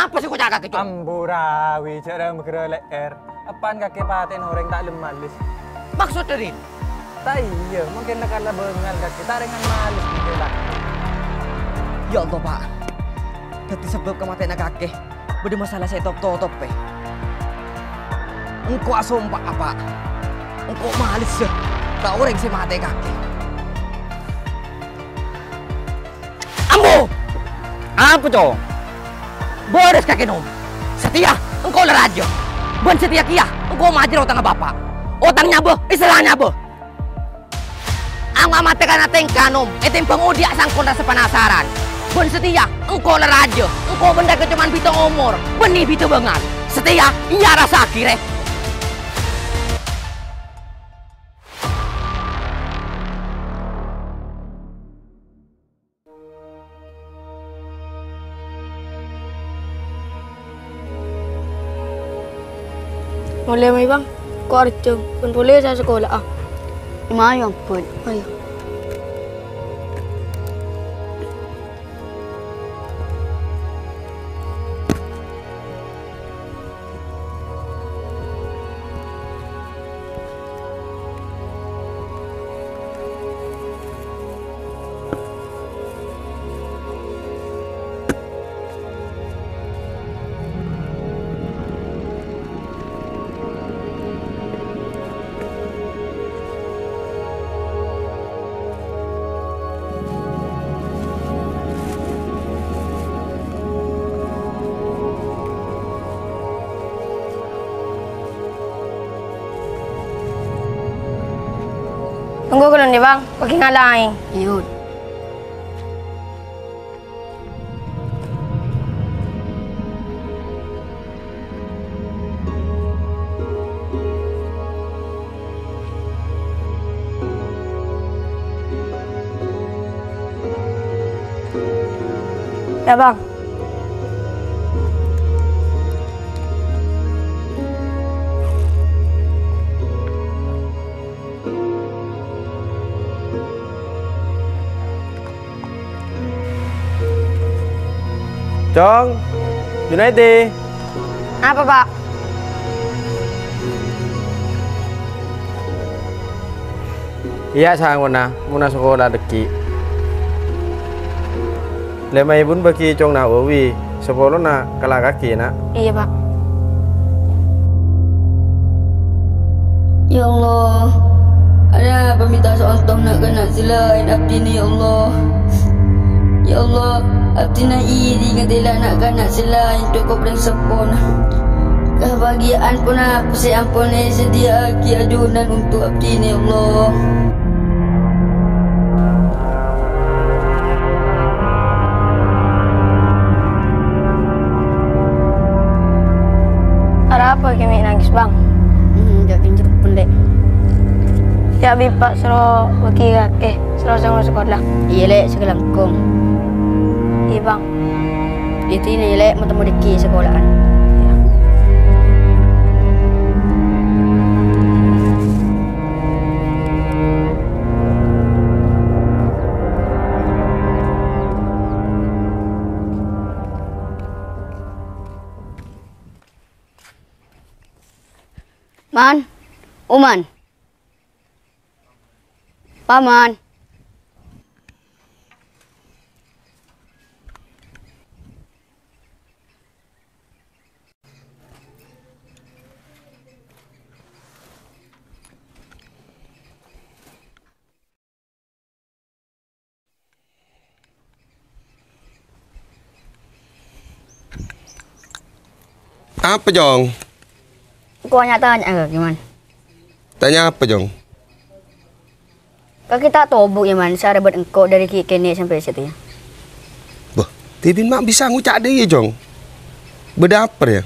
Apa sih kau jaga gitu? Amburawi cara mengerelek apaan kaki paten orang tak lemalis. Maksud dari? Tak iya, mungkin nak kalah bengal kaki tak dengan malis mungkin lah. Ya Allah Pak, jadi sebab kematian kakek, beri masalah saya top. Engkau sumpah apa? Engkau malis ya, tak orang saya mati kakek. Ambo! Apa cowok? Boris kakek nom. Setia, engkau leraja. Ben setia kia, engkau majir otang bapak. Otangnya be, istilahnya be. Ang mamate ka natin kanom, itim pengudia sangkon rasa penasaran. Ben setia, engkau leraja. Engkau benda ke cuman bito umur, benih bito bengal. Setia, iya rasa akhirnya. Boleh mai bang, kau arjung, pun boleh saya sekolah ah. Lumayan pun. Ayo. Tunggu ko lang di bang, pagi nga lang. Yun. Ya bang. Chong, United. Apa pak? Iya sang muna sekolah deki. Lemai bun bagi Chong na uwi, sepuluh na kalah kaki na. Iya pak. Ya Allah, ada peminta seontoh nak kena selain abdi ni ya Allah. Ya Allah, abdi na iri ngatila nak kena selain tu kau beri sepon. Kebahagiaan pun apa saya ampun sedia aki adunan untuk abdi ni ya Allah. Ada apa kami nangis bang? Tak kinjut pendek. Ya bipak suruh bagi kakek, suruh sama sekolah. Iya lek sekelangkong. Iya bang. Itu ini lek mau temu deki sekolahan. Man, Uman, Paman. Apa Jong? Kau hanya tanya gimana? Tanya apa Jong? Kau kita tahu bu gimana cara buat engkau dari kini sampai situ ya? Bah, Tibin mak bisa ngucap dia Jong. Berdaper ya?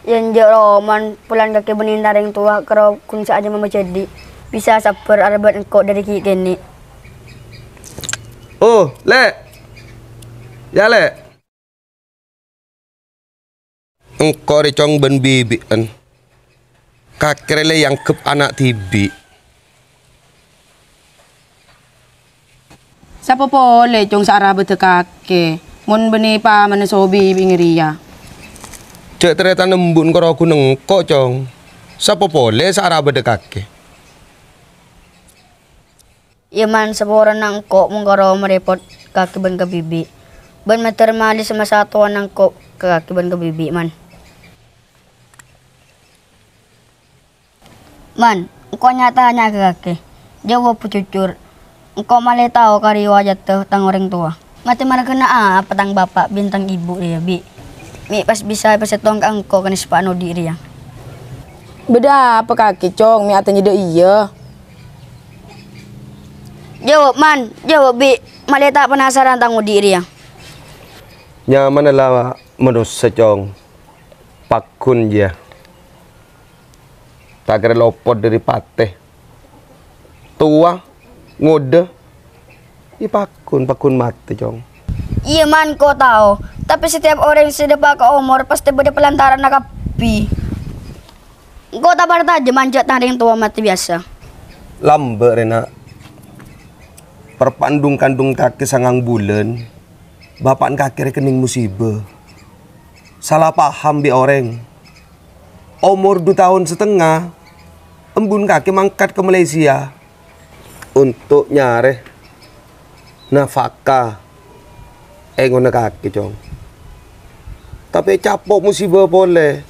Yang Roman pulang kaki benintar yang tua kalau kunci aja mama jadi bisa sabar buat engkau dari kini. Oh, Lek. Ya Lek. Engkau ricong ben bibi kan. Kakrele yang kep anak tibi. Siapa boleh cong sara bete kake. Mun beni pa mana sobi bingeria. Cek ternyata nembun karo aku nengkok, Cong. Sapa boleh sarah beda kaki. Ya man, seborang nangkok mengkaro merepot kaki ban ke bibi. Ban meter mali sama satuan nangkok ke kaki ban ke bibi man. Man, engkau nyatanya ke kaki. Jawab pucucur. Engkau malah tahu kari wajah tuh tang orang tua. Mati mana kena apa tang bapak bintang ibu dia bi. Mi pas bisa pas tuang ke engkau kan sepano diri yang. Beda apa kaki cong, mi atanya de iya. Jawab man, jawab bi. Malah tak penasaran tanggu diri yang. Nyaman adalah manusia, Cong. Pakun dia. Tak kira lopot dari pateh. Tua, ngode. Pakun mati, Cong. Iya man, kau tahu. Tapi setiap orang yang sudah ke umur pasti beda pelantaran nakapi. Kau tak pada aja manjat tanda yang tua mati biasa. Lambe Rena. Perpandung kandung kaki sangang bulan. Bapak kaki rekening musibah. Salah paham bi orang. Umur 2 tahun setengah. Embun kaki mangkat ke Malaysia. Untuk nyare nafkah. Ngone kaki, Cong. Tapi capok musibah boleh.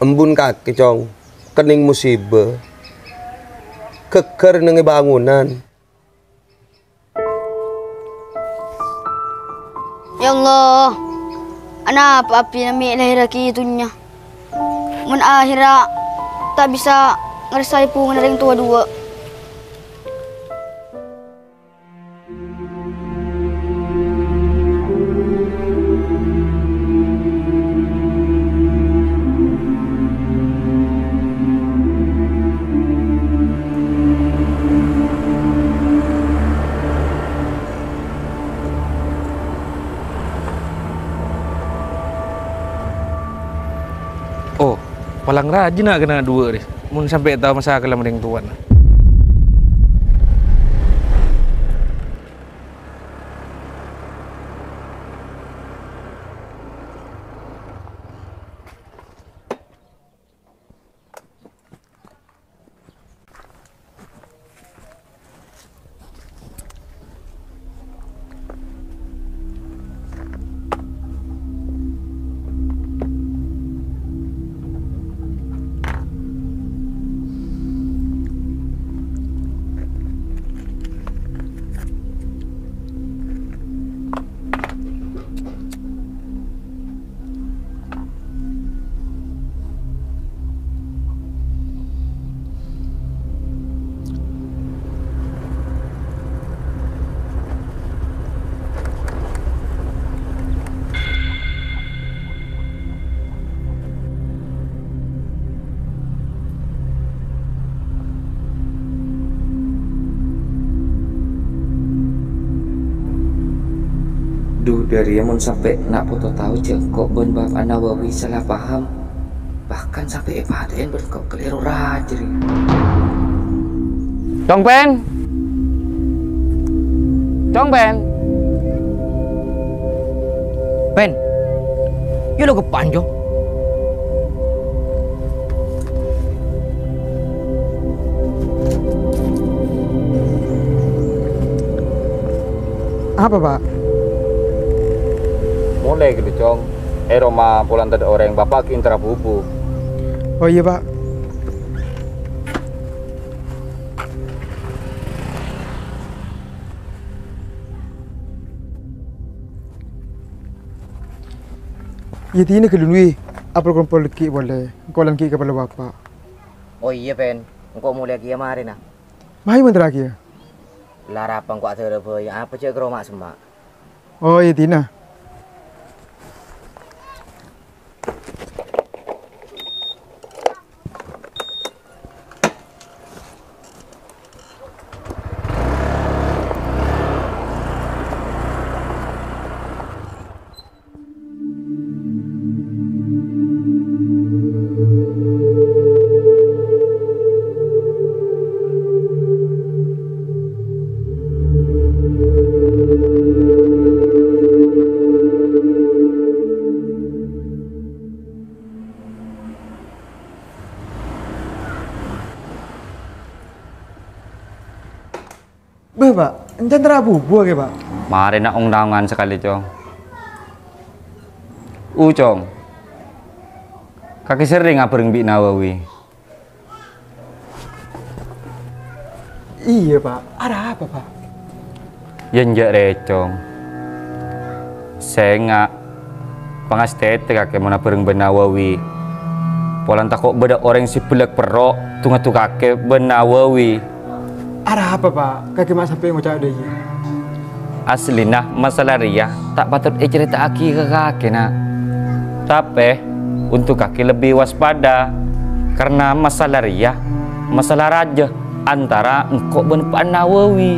Embun kaki, Cong. Kening musibah. Keker nengi bangunan. Ya Allah, kenapa api nami lahir itunya? Mun akhirnya tak bisa ngeresai pungan dari yang tua dua. Oh, palang rajin nak kena 2 deh. Mun sampai tahu masa kelam ring tuan. Duh, dari mun sampai nak foto tahu cek kok bon Bapak Nawawi salah paham. Bahkan sampai paten berkau keliru rajri. Cong Pen. Cong Pen. Ben, yun lo kepanjo. Apa, Pak? Mulai gitu, Cong. Roma pulang tadi orang bapak ke intra bubu. Oh iya, Pak. Ya ini kedunui. Apa kumpul leki boleh? Kau lagi kepala bapak. Oh iya Ben, engkau mulai lagi kemarin nah. Mahai mentera lagi ya? Larapang kau ada yang apa cek keromak semak. Oh iya Tina. Encan terabubu ke Pak? Mari nak undangan sekali Cong. Cong. Kaki sering ngabareng Mbak Nawawi. Iya Pak, ada apa Pak? Ya njak recong. Saya nggak pangastete kakek mana bareng Mbak Nawawi. Polan takut beda orang si belak perok tunggu tu kakek Mbak Nawawi. Ada apa Pak? Kakek mak sampai ngucap deh. Asli nah masalah ria tak patut cerita aki ke kakek nak. Tapi untuk kakek lebih waspada karena masalah ria, masalah raja antara engkau dan Pak Nawawi.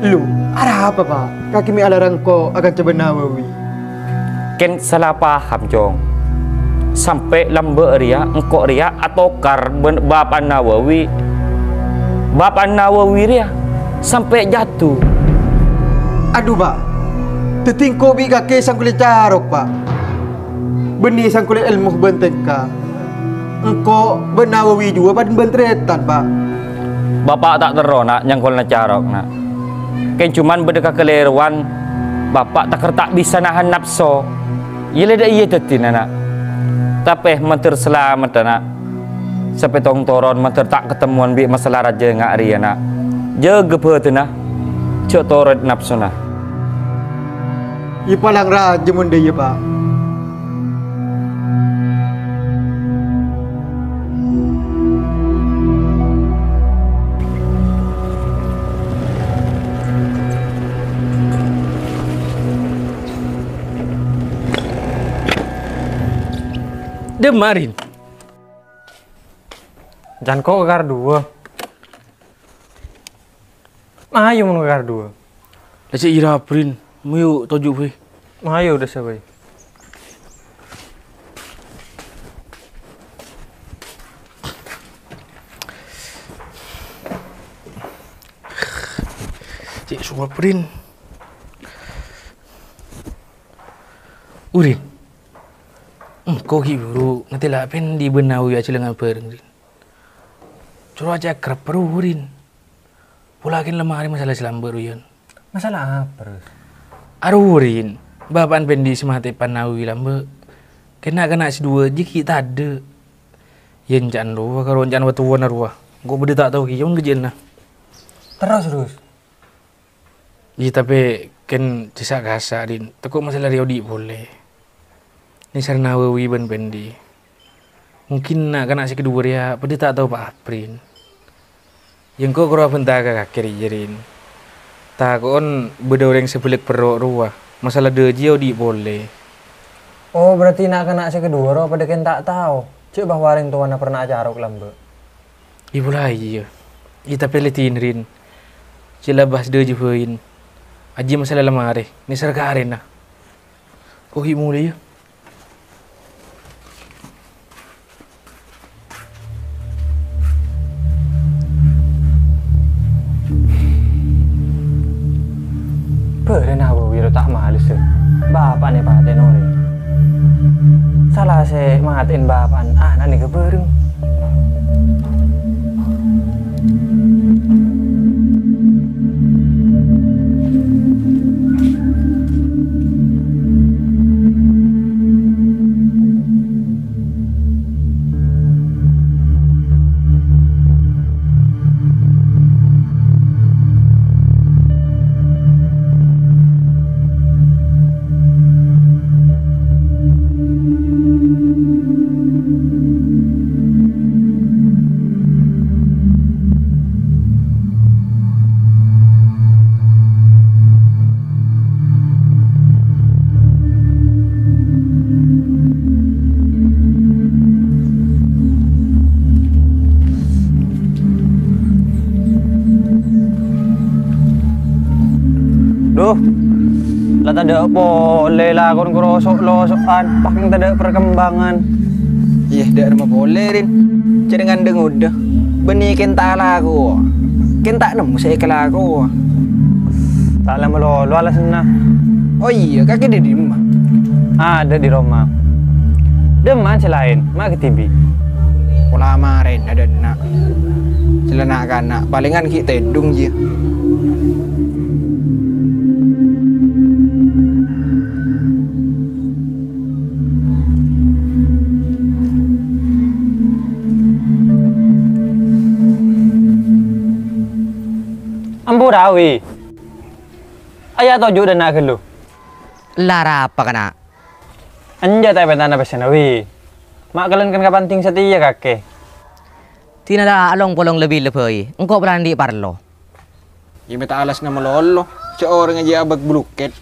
Lu, ada apa Pak? Kaki mi alarang kau akan coba Nawawi. Ken salah paham Cong. Sampai lambe ria engkau ria atau kar Bapak Nawawi. Bapak Nawawi ria sampai jatuh. Aduh Pak, tetingko bi kakek sang kulit carok Pak. Benih sang kulit ilmu benteka. Engkau Nawawi juga pada bentretan Pak. Bapak tak teronak nyangkol na carok nak. Ken cuman berdeka keleruan. Bapak tak bisa nahan nafsu. Iya dah iya tetin anak. Tapi menter selamat anak. Sampai tong toron menter tak ketemuan bi masalah raja ngak ria nak. Jaga pertena. Cok toron nafsu nak. Iya palang raja mun dia Pak. Demarin. Jangan kau gar dua. Mayu mun gar dua. Dah cik ira prin. Muyu tojuk we. Mayu dah sabai. Cik semua prin. Urin. Kau hibu nanti lah pen di Benawi aja dengan pereng. Curah aja kerap perurin. Pulakin lemah hari masalah selam beruyan. Masalah apa? Arurin. Bapak pen di semati Panawi lambe. Kena si dua jiki tak ada. Yen jangan lupa kalau jangan waktu warna ruah. Gua beda tak tahu kian kejen lah. Terus. Iya tapi kan cisak kasar din. Takut masalah Riodi boleh. Ini sarana Nawawi ben pendi. Mungkin nak kena si kedua dia, pada tak tahu Pak Aprin. Yang kau kerap entah kakek jerin. Tak kon beda orang sebelik perok ruah. Masalah dia di boleh. Oh berarti nak kena si kedua roh pada kan tak tahu. Cik bahwa orang tuan pernah acara lambe. Ibu lah iya. Kita pelitin rin. Cila bahas dia juain. Aji masalah lemari. Ni serkarin lah. Kau mulai ya. Beren aku wiro tak malis ya. Bapak nih paten ore. Salah saya mahatin bapak anak nih kebereng. Lah tak ada boleh lah kon kerosok-losokan, paling tak ada perkembangan. Iya, dak ada boleh rin. Jadi ngandeng udah. Beni kenta lagu. Kenta nemu saya ke lagu. Tak lama lo alas sana. Oh iya, kakek ada di rumah. Ada di rumah. Deman selain, mak ke TV. Pola kemarin ada nak. Celana kanak, palingan kita edung je. Rawi. Ayah toju dan nak gelu. Lara apa kana? Anja tayo bentana besenawi. Mak kalian kan kapanting setia kakek. Tina da along polong lebih lebih. Engkau berani parlo. Ya beta alas na malolo. Seorang aja abag buluket.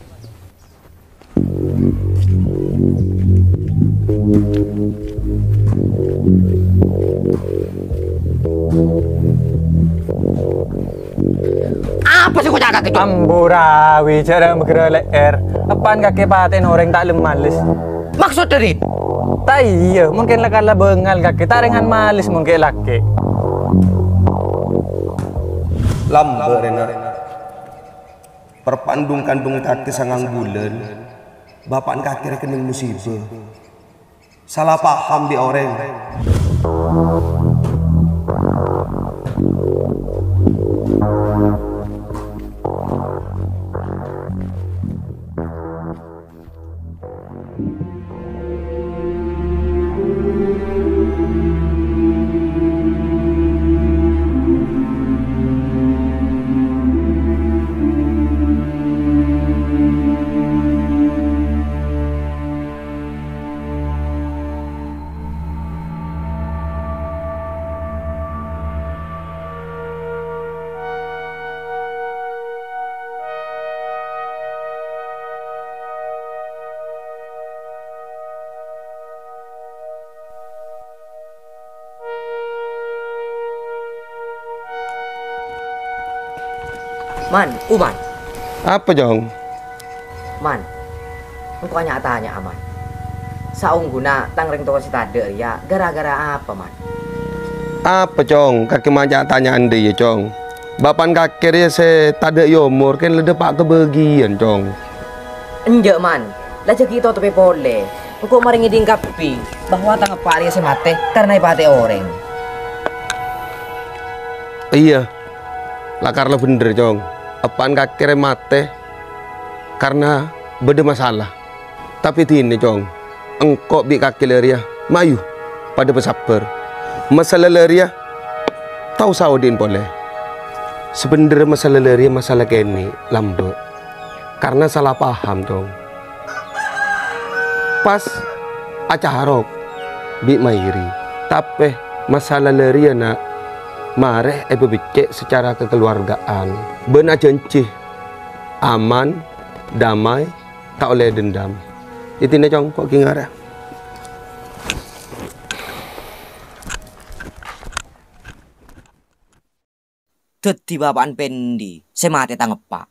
Apa sih kau jaga kejut? Amburawi cara bergerak leer. Apaan kakek paten orang tak lemales. Maksud dari? Tak iya, mungkin lah kala bengal kakek. Tarengan malis mungkin laki. Lambe Rena. Perpandung kandung kakek sangang bulan. Bapak kakek rekening musibah. Salah paham di orang. Man, Uman. Apa Jong? Man, engkau tanya Aman. Saung guna tangreng toko si tade ya gara-gara apa Man? Apa Jong? Kakek majak tanya anda ya Jong. Bapan kakek dia se tade yomor kan lede pak kebagian Jong. Enjak Man, lajak kita tapi boleh. Engkau mari ngidingkapi bahwa tangap pak dia semate karena ipate orang. Iya, lakar lo bener Jong. Apaan kakek mate karena beda masalah. Tapi ini Jong, engkau bi kakek leria mayu pada bersabar. Masalah leria tahu saudin boleh. Sebenarnya masalah leria masalah kene lambe karena salah paham Jong. Pas acara bi mairi, tapi masalah leria nak mareh becek secara kekeluargaan. Benar janji aman, damai, tak oleh dendam. Itu nih Jong kok kingara. Teti bapaan pendi, semate tangepak.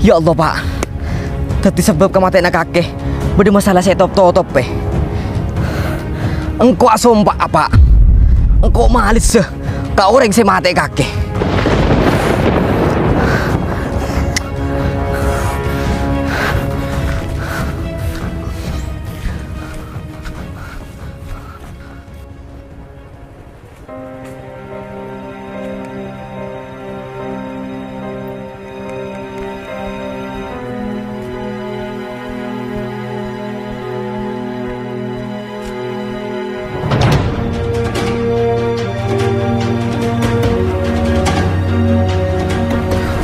Ya Allah Pak, tadi sebab kematian kakek beda masalah saya top engkau sumpah apa? Engkau malis kau orang saya mati kakek.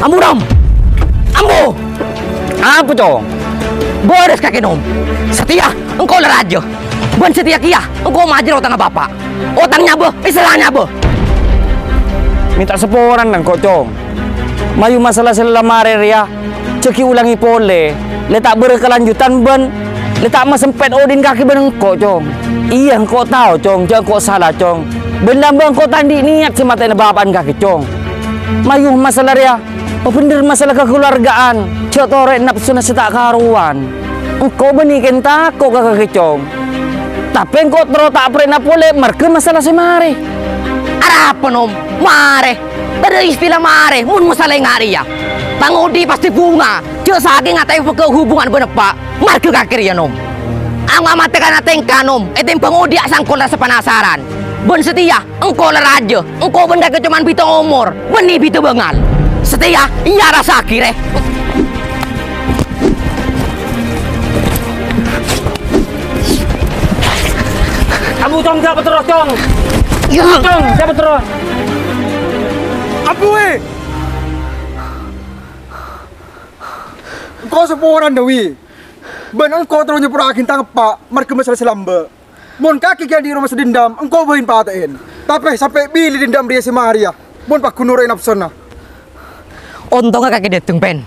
Amburam! Ambo! Apa Jong? Bodes kakek nom. Setia, engkau leraja. Bukan setia kia, engkau majer otang bapak. Otangnya be, istilahnya be. Minta seporan dan kok Jong. Mayu masalah selamare ya. Ceki ulangi pole. Letak berkelanjutan ben. Letak masempet odin kaki ben engkau Jong. Iya engkau tahu Jong, jangan kau salah Jong. Benda engkau tandi niat si mata bapak kaki Jong. mayuh masalah dia. Bener masalah kekeluargaan. Cok torek nafsu nasi tak karuan. Engkau benikin takut kakak kecong. Tapi engkau terus tak pernah boleh mereka masalah semari. Apa nom? Mare. Ada istilah mare. Mun masalah ngari ya. Pangudi pasti bunga. Cok saking ngatain ke hubungan benepak. Mereka kakir ya nom. Ang amatakan natin kanom. Ito yung pangudi asang ko na sa panasaran. Bon setia, engkau leraja. Engkau benda ke cuman bito umur. Beni bito bengal. Setia, iya rasa akhirnya. Kamu cong siapa terus cong? Ya. Cong siapa terus? Apa weh? Engkau sepuran Dewi. Ben engkau terus nyepurakin tangkap pak. Mereka masalah selamba. Mon kaki kaya di rumah sedendam. Engkau bahin patain. Tapi sampai bili dendam dia si Maria. Mon pak kunurin nafsona. Untung kaki dateng pen.